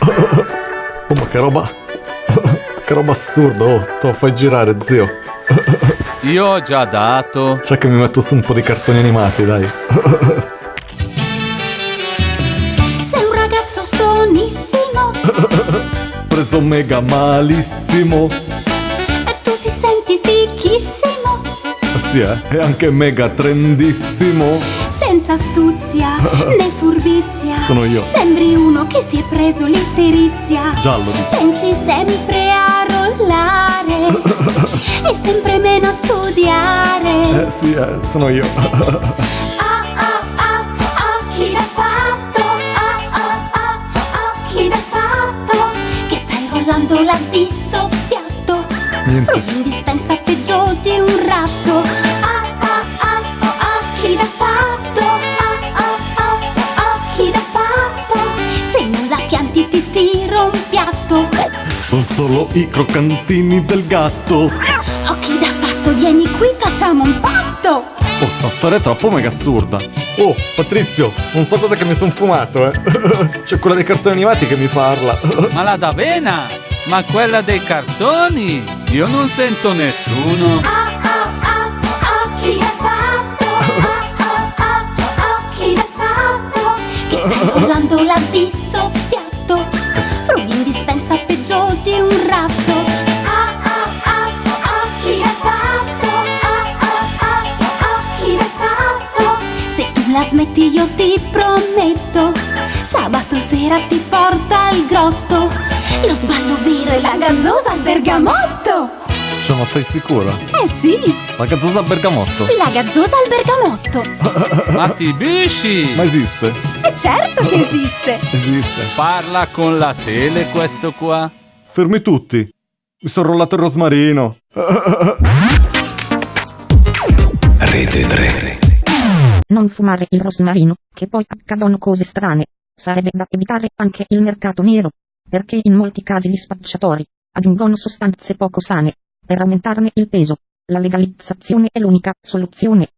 Oh, ma che roba... Che roba assurda, oh, te lo fai girare, zio. Io ho già dato. C'è che mi metto su un po' di cartoni animati, dai. Sei un ragazzo stonissimo. Preso mega malissimo. E tu ti senti fichissimo. Sì, è anche mega trendissimo. Senza astuzia né furbizia. Sono io. Sembri uno che si è preso l'itterizia. Giallo, dici. Pensi sempre a rollare e sempre meno a studiare. Sì, sono io. Occhi da fatto. Occhi da fatto. Che stai rollando la di soppiatto. Niente. Frutti in dispensa peggio di un ratto. Occhi da fatto. Occhi da fatto. Se non la pianti ti tiro un piatto. Sono solo i croccantini del gatto. Occhi da fatto, vieni qui, facciamo un patto. Oh, sta storia è troppo mega assurda. Oh, Patrizio, non so cosa che mi son fumato, C'è quella dei cartoni animati che mi parla. Ma la d'avena? Ma quella dei cartoni? Io non sento nessuno. Occhi da fatto. Occhi da fatto. Che stai rollando la di soppiatto. Frughi in dispensa peggio di un ratto. Occhi da fatto. Occhi da fatto. Se tu la smetti io ti prometto, sabato sera ti porto al grotto. Lo sballo vero e la gazzosa al bergamotto. Cioè, ma sei sicura? Eh sì, La gazzosa al bergamotto? la gazzosa al bergamotto. Ma ti bisci? Ma esiste? E certo che esiste. Esiste. Parla con la tele questo qua? Fermi tutti. Mi sono rollato il rosmarino. Rete 3. Non fumare il rosmarino, che poi accadono cose strane. Sarebbe da evitare anche il mercato nero, perché in molti casi gli spacciatori aggiungono sostanze poco sane per aumentarne il peso. La legalizzazione è l'unica soluzione.